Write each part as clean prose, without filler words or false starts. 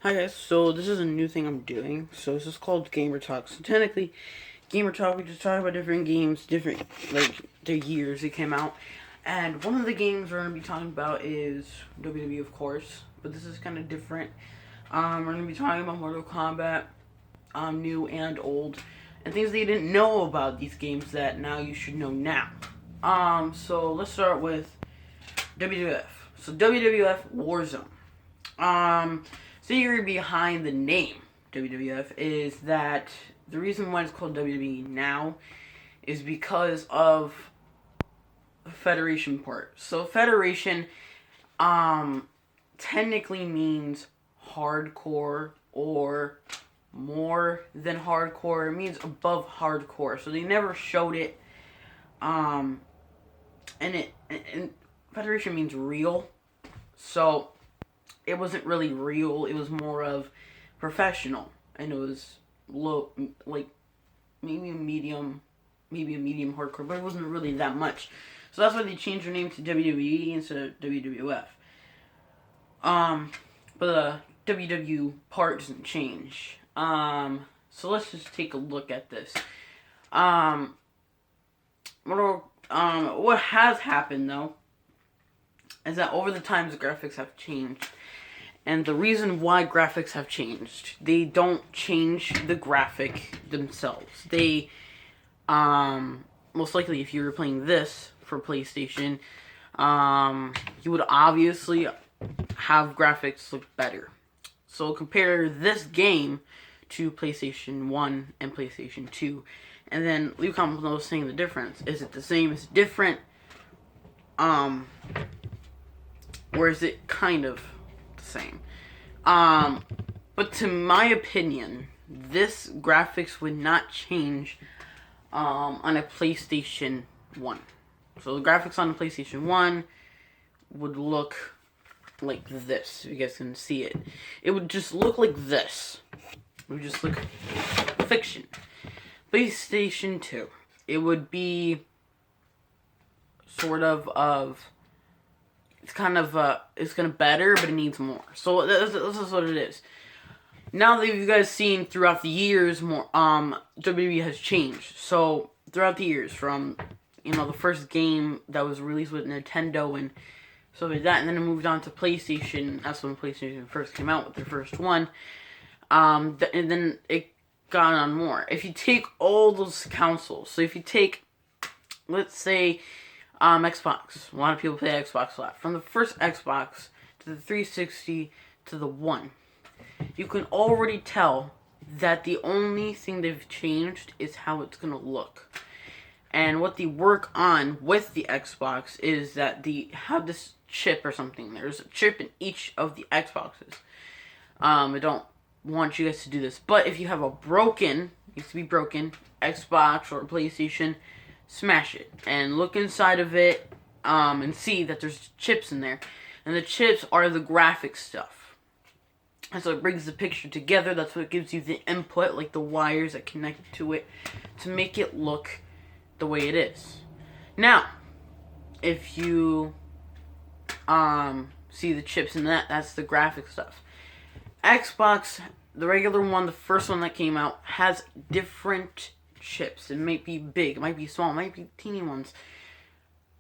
Hi guys, so this is a new thing I'm doing. So this is called Gamer Talk. So technically, Gamer Talk, we just talk about different games, different, like, the years they came out. And one of the games we're going to be talking about is WWE, of course. But this is kind of different. We're going to be talking about Mortal Kombat, new and old. And things that you didn't know about these games that now you should know now. So let's start with WWF. So WWF Warzone. Theory behind the name WWF is that the reason why it's called WWE now is because of the Federation part. So Federation, technically means hardcore or more than hardcore. It means above hardcore. So they never showed it. And Federation means real. So it wasn't really real. It was more of professional, and it was low, like maybe a medium hardcore, but it wasn't really that much. So that's why they changed their name to WWE instead of WWF. But the WW part doesn't change. So let's just take a look at this. What has happened though is that over the times the graphics have changed. And the reason why graphics have changed, they don't change the graphic themselves. They, most likely if you were playing this for PlayStation, you would obviously have graphics look better. So compare this game to PlayStation 1 and PlayStation 2. And then leave a comment below saying the difference. Is it the same? Is it different? Or is it kind of same? But to my opinion, this graphics would not change on a PlayStation 1. So the graphics on the PlayStation 1 would look like this. If you guys can see it. It would just look like this. It would just look fiction. PlayStation 2. It would be sort of it's kind of better, but it needs more. So this is what it is. Now that you guys seen throughout the years, more WWE has changed. So throughout the years, from the first game that was released with Nintendo and stuff like that, and then it moved on to PlayStation. That's when PlayStation first came out with their first one. And then it got on more. If you take all those consoles, so if you take, let's say, Xbox. A lot of people play Xbox a lot. From the first Xbox to the 360 to the One, you can already tell that the only thing they've changed is how it's going to look. And what they work on with the Xbox is that they have this chip or something. There's a chip in each of the Xboxes. I don't want you guys to do this, but if you have a needs to be broken, Xbox or PlayStation, smash it and look inside of it and see that there's chips in there, and the chips are the graphic stuff, and so it brings the picture together. That's what gives you the input, like the wires that connect to it to make it look the way it is. Now if you see the chips in that's the graphic stuff. Xbox, the regular one, the first one that came out, has different chips. It might be big, it might be small, it might be teeny ones,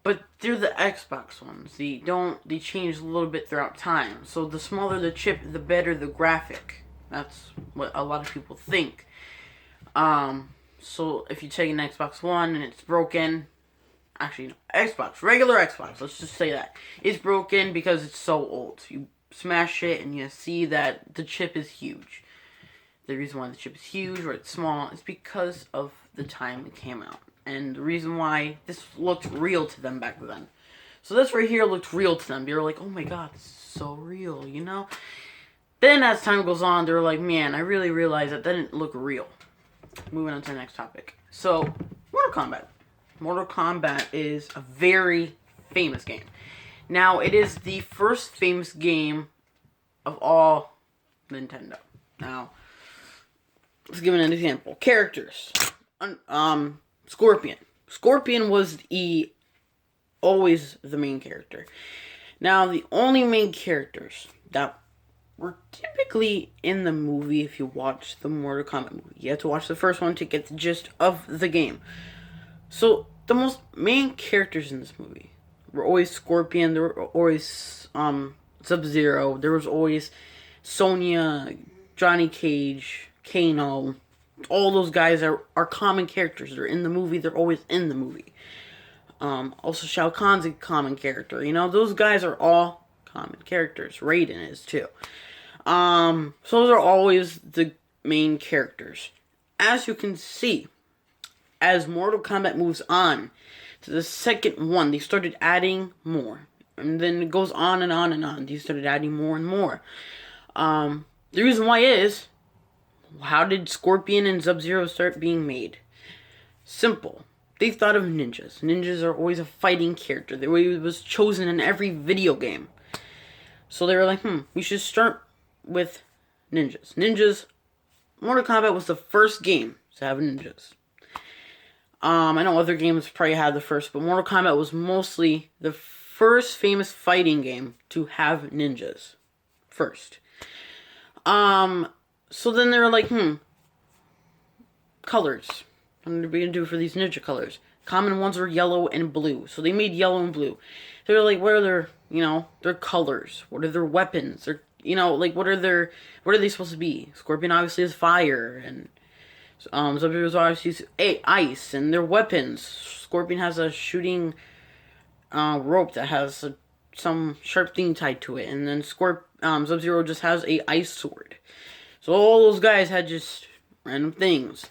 but they're the Xbox ones. They change a little bit throughout time. So the smaller the chip, the better the graphic. That's what a lot of people think. So if you take an Xbox One and it's broken, actually no, regular Xbox, let's just say that it's broken because it's so old. You smash it and you see that the chip is huge. The reason why the chip is huge or it's small is because of the time it came out. And the reason why this looked real to them back then. So this right here looked real to them. They were like, oh my god, this is so real, Then as time goes on, they're like, man, I really realized that didn't look real. Moving on to the next topic. So, Mortal Kombat. Mortal Kombat is a very famous game. Now, it is the first famous game of all Nintendo. Now, let's give an example. Characters. Scorpion. Scorpion was always the main character. Now, the only main characters that were typically in the movie, if you watch the Mortal Kombat movie, you have to watch the first one to get the gist of the game. So the most main characters in this movie were always Scorpion. There were always Sub-Zero. There was always Sonya, Johnny Cage, Kano. All those guys are common characters. They're in the movie. They're always in the movie. Also, Shao Kahn's a common character. You know, those guys are all common characters. Raiden is too. So those are always the main characters. As you can see, as Mortal Kombat moves on to the second one, they started adding more. And then it goes on and on and on. They started adding more and more. The reason why is, how did Scorpion and Sub-Zero start being made? Simple. They thought of ninjas. Ninjas are always a fighting character. They was chosen in every video game. So they were like, we should start with ninjas. Mortal Kombat was the first game to have ninjas. I know other games probably had the first, but Mortal Kombat was mostly the first famous fighting game to have ninjas. First. So then they were like, colors. What are we gonna do for these ninja colors? Common ones were yellow and blue. So they made yellow and blue. They were like, what are their, their colors? What are their weapons? Their, what are they supposed to be? Scorpion obviously is fire, and Sub-Zero's obviously ice, and their weapons. Scorpion has a shooting rope that has some sharp thing tied to it, and then Sub-Zero just has a ice sword. So all those guys had just random things.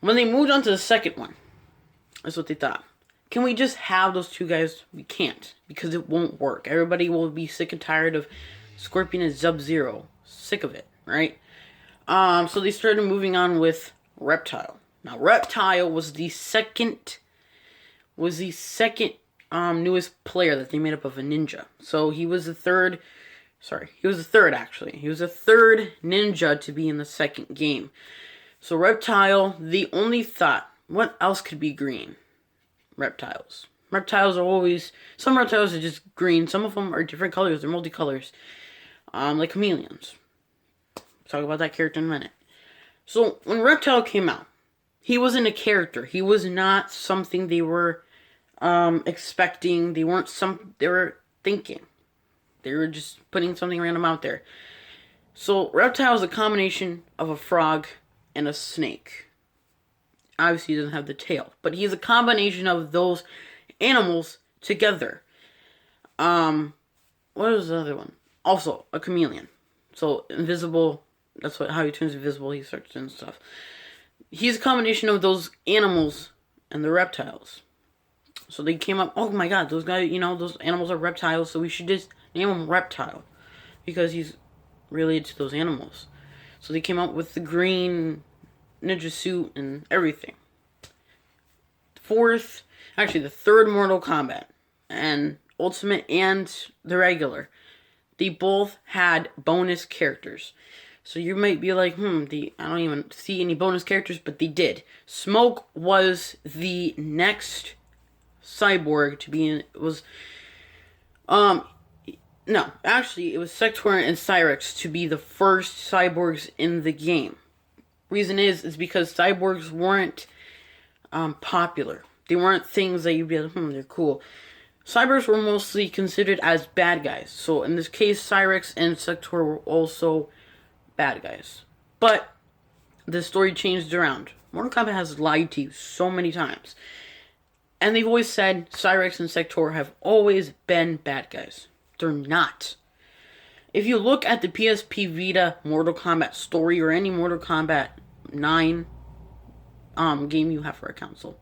When they moved on to the second one, that's what they thought. Can we just have those two guys? We can't, because it won't work. Everybody will be sick and tired of Scorpion and Sub-Zero. Sick of it, right? So they started moving on with Reptile. Now, Reptile was the second newest player that they made up of a ninja. So he was the third actually. He was the third ninja to be in the second game. So Reptile, they only thought, what else could be green? Reptiles. Reptiles are always, some reptiles are just green, some of them are different colors, they're multicolors. Like chameleons. Talk about that character in a minute. So when Reptile came out, he wasn't a character. He was not something they were expecting. They were thinking. They were just putting something random out there. So Reptile is a combination of a frog and a snake. Obviously he doesn't have the tail, but he's a combination of those animals together. What was the other one? Also a chameleon. So invisible. That's how he turns invisible. He starts doing stuff. He's a combination of those animals and the reptiles. So they came up, oh my god, those guys, those animals are reptiles, so we should just name him Reptile. Because he's related to those animals. So they came up with the green ninja suit and everything. The third Mortal Kombat, and Ultimate and the regular, they both had bonus characters. So you might be like, I don't even see any bonus characters, but they did. Smoke was the next cyborg to be in, it was Sector and Cyrax to be the first cyborgs in the game. Reason is because cyborgs weren't popular. They weren't things that you'd be like, they're cool. Cyborgs were mostly considered as bad guys. So in this case, Cyrax and Sector were also bad guys. But the story changed around. Mortal Kombat has lied to you so many times. And they've always said Cyrax and Sector have always been bad guys. They're not. If you look at the PSP Vita Mortal Kombat story or any Mortal Kombat 9 game you have for a console,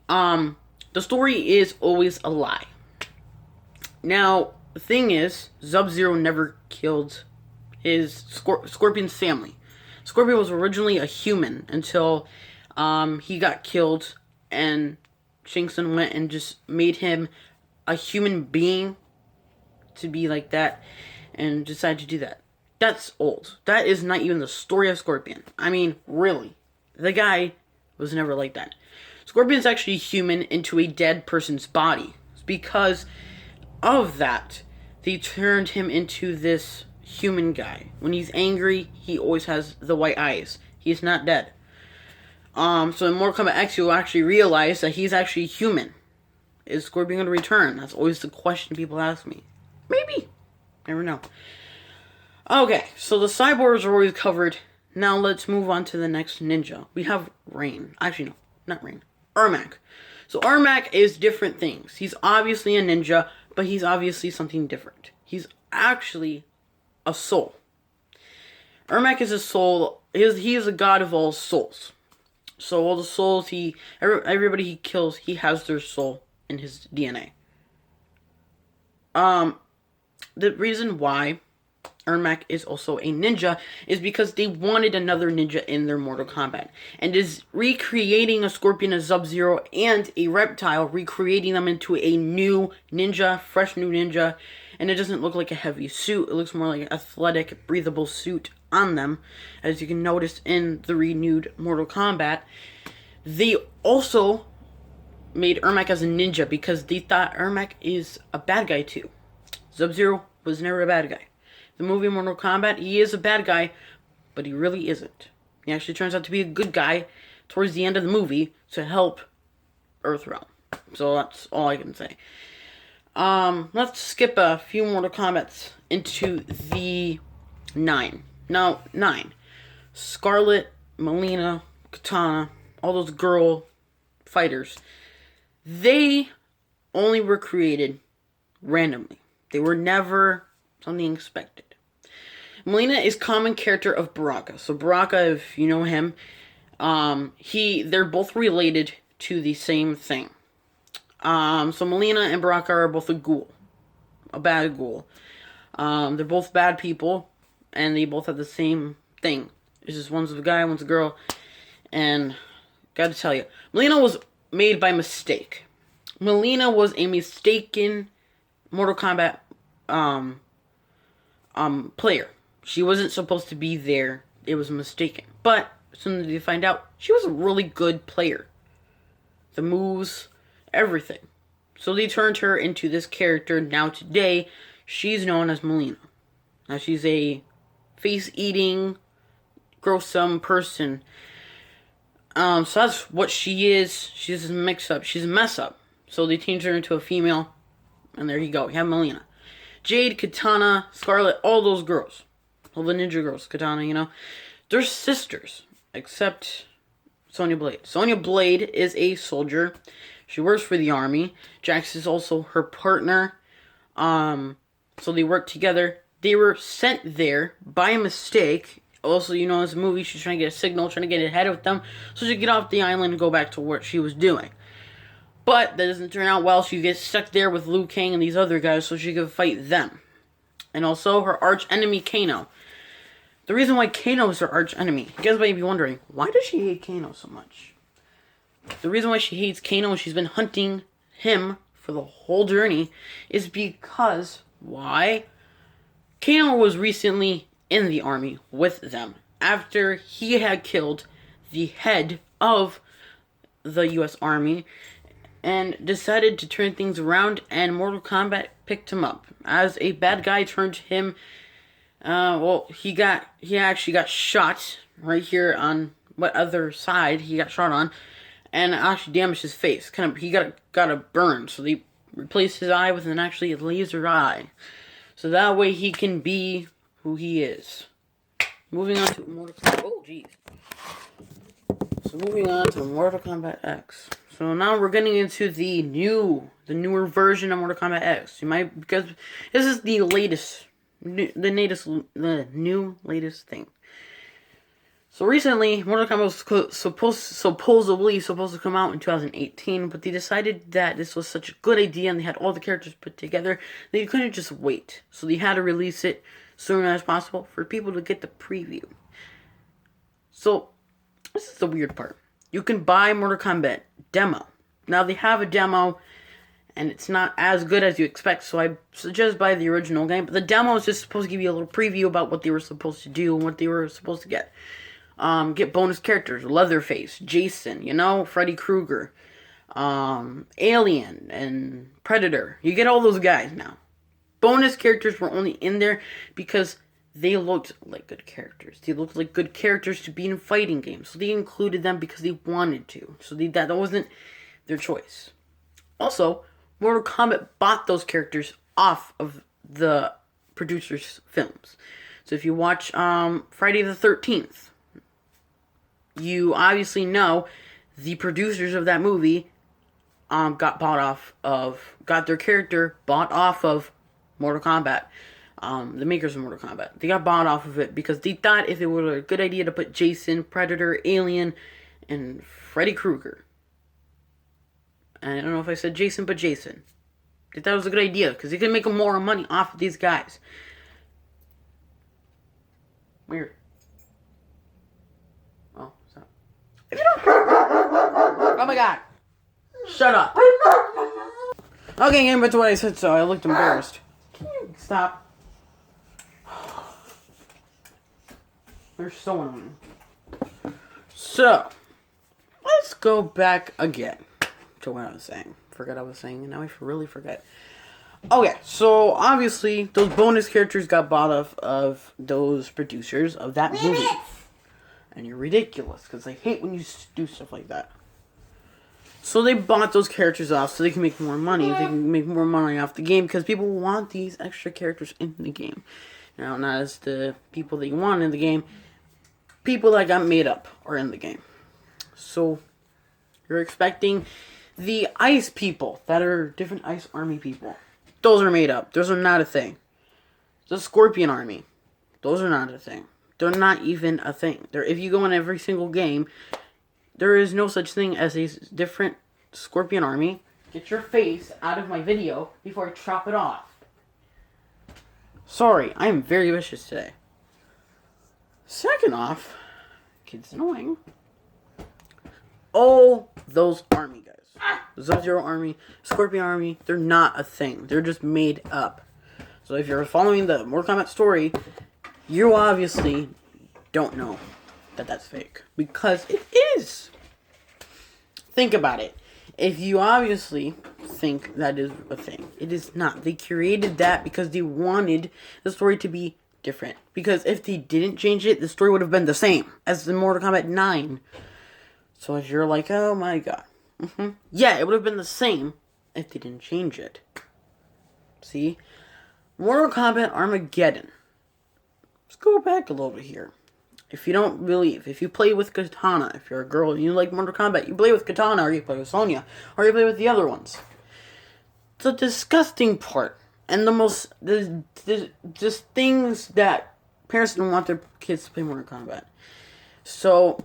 the story is always a lie. Now, the thing is, Sub-Zero never killed his Scorpion's family. Scorpion was originally a human until he got killed, and Shang Tsung went and just made him a human being to be like that, and decided to do that. That's old. That is not even the story of Scorpion. I mean, really. The guy was never like that. Scorpion's actually human into a dead person's body. Because of that, they turned him into this human guy. When he's angry, he always has the white eyes. He's not dead. So in Mortal Kombat X, you'll actually realize that he's actually human. Is Scorpion going to return? That's always the question people ask me. Maybe. Never know. Okay, so the cyborgs are always covered. Now let's move on to the next ninja. We have Rain. Actually, no, not Rain. Ermac. So Ermac is different things. He's obviously a ninja, but he's obviously something different. He's actually a soul. Ermac is a soul. He is a god of all souls. So all the souls everybody he kills, he has their soul in his DNA. The reason why Ermac is also a ninja is because they wanted another ninja in their Mortal Kombat. And is recreating a Scorpion, a Sub-Zero, and a Reptile, recreating them into a new ninja, fresh new ninja. And it doesn't look like a heavy suit. It looks more like an athletic, breathable suit on them. As you can notice in the renewed Mortal Kombat. They also made Ermac as a ninja because they thought Ermac is a bad guy too. Sub-Zero was never a bad guy. The movie Mortal Kombat, he is a bad guy, but he really isn't. He actually turns out to be a good guy towards the end of the movie to help Earthrealm. So that's all I can say. Let's skip a few Mortal Kombats into the 9. Now, 9. Scarlet, Mileena, Kitana, all those girl fighters. They only were created randomly. They were never something expected. Mileena is common character of Baraka. So Baraka, if you know him, they're both related to the same thing. So Mileena and Baraka are both a ghoul. A bad ghoul. They're both bad people, and they both have the same thing. It's just one's a guy, one's a girl, and gotta tell you, Mileena was made by mistake. Mileena was a mistaken Mortal Kombat player. She wasn't supposed to be there. It was mistaken. But as soon as you find out, she was a really good player. The moves, everything. So they turned her into this character. Now today, she's known as Mileena. Now she's a face-eating, gruesome person. So that's what she is. She's a mix-up. She's a mess-up. So they changed her into a female. And there you go. You have Mileena. Jade, Kitana, Scarlet, all those girls. All the ninja girls. Kitana, you know. They're sisters. Except Sonya Blade. Sonya Blade is a soldier. She works for the army. Jax is also her partner. So they work together. They were sent there by mistake. Also, you know, in this movie, she's trying to get a signal, trying to get ahead of them. So she get off the island and go back to what she was doing. But that doesn't turn out well. She gets stuck there with Liu Kang and these other guys so she can fight them. And also her arch enemy, Kano. The reason why Kano is her arch enemy, you guys might be wondering, why does she hate Kano so much? The reason why she hates Kano and she's been hunting him for the whole journey is because, why? Kano was recently in the army with them after he had killed the head of the U.S. Army and decided to turn things around, and Mortal Kombat picked him up. As a bad guy turned him, he actually got shot right here on what other side he got shot on, and actually damaged his face. He got a burn, so they replaced his eye with a laser eye. So that way he can be who he is. Moving on to Mortal Kombat. Oh, jeez. So moving on to Mortal Kombat X. So now we're getting into the newer version of Mortal Kombat X. Because this is the latest thing. So recently, Mortal Kombat was supposedly supposed to come out in 2018, but they decided that this was such a good idea and they had all the characters put together, they couldn't just wait. So they had to release it as soon as possible for people to get the preview. So, this is the weird part. You can buy Mortal Kombat demo. Now, they have a demo, and it's not as good as you expect, so I suggest buy the original game. But the demo is just supposed to give you a little preview about what they were supposed to do and what they were supposed to get. Get bonus characters, Leatherface, Jason, Freddy Krueger, Alien, and Predator. You get all those guys now. Bonus characters were only in there because they looked like good characters. They looked like good characters to be in fighting games. So they included them because they wanted to. So that wasn't their choice. Also, Mortal Kombat bought those characters off of the producers' films. So if you watch Friday the 13th, you obviously know the producers of that movie got their character bought off of Mortal Kombat. The makers of Mortal Kombat. They got bought off of it because they thought if it were a good idea to put Jason, Predator, Alien, and Freddy Krueger. I don't know if I said Jason, but Jason. They thought it was a good idea because they could make more money off of these guys. Weird. Oh, stop. If you don't... Oh my god. Shut up. Okay, getting back to what I said, so I looked embarrassed. Can you stop? They're so annoying. So, let's go back again to what I was saying. Forgot I was saying, and now I really forget. Okay, so obviously, those bonus characters got bought off of those producers of that movie. And you're ridiculous, because I hate when you do stuff like that. So they bought those characters off so they can make more money. They can make more money off the game, because people want these extra characters in the game. Now, not as the people that you want in the game. People that got made up are in the game. So, you're expecting the ice people that are different ice army people. Those are made up. Those are not a thing. The Scorpion Army. Those are not a thing. They're not even a thing. If you go in every single game, there is no such thing as a different Scorpion Army. Get your face out of my video before I chop it off. Sorry, I am very vicious today. Second off, kid's annoying. Oh, those army guys. The Sub-Zero Army, Scorpion Army, they're not a thing. They're just made up. So if you're following the Mortal Kombat story, you obviously don't know that that's fake. Because it is. Think about it. If you obviously think that is a thing, it is not. They created that because they wanted the story to be different. Because if they didn't change it, the story would have been the same as the Mortal Kombat 9. So if you're like, oh my god. Yeah, it would have been the same if they didn't change it. See? Mortal Kombat Armageddon. Let's go back a little bit here. If you don't believe, if you play with Katana, if you're a girl and you like Mortal Kombat, you play with Katana, or you play with Sonya, or you play with the other ones. The disgusting part, and just things that parents don't want their kids to play Mortal Kombat. So,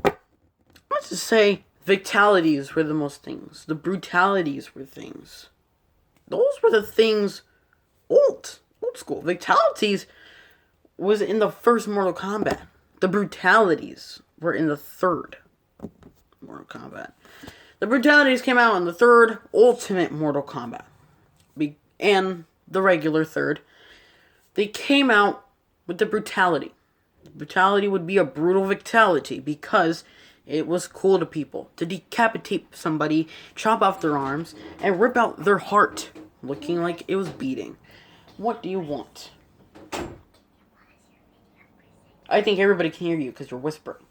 let's just say, fatalities were the most things. The brutalities were things. Those were the things, old school. Fatalities was in the first Mortal Kombat. The brutalities were in the third Mortal Kombat. The brutalities came out in the third Ultimate Mortal Kombat. And the regular third. They came out with the brutality. The brutality would be a brutal fatality because it was cool to people to decapitate somebody, chop off their arms, and rip out their heart, looking like it was beating. What do you want? I think everybody can hear you because you're whispering.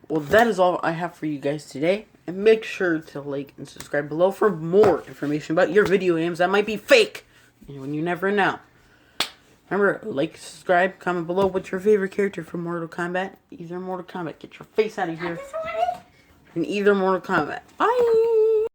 Well, that is all I have for you guys today. And make sure to like and subscribe below for more information about your video games that might be fake. And you never know. Remember, like, subscribe, comment below what's your favorite character from Mortal Kombat. Either Mortal Kombat. Get your face out of here. In either Mortal Kombat. Bye!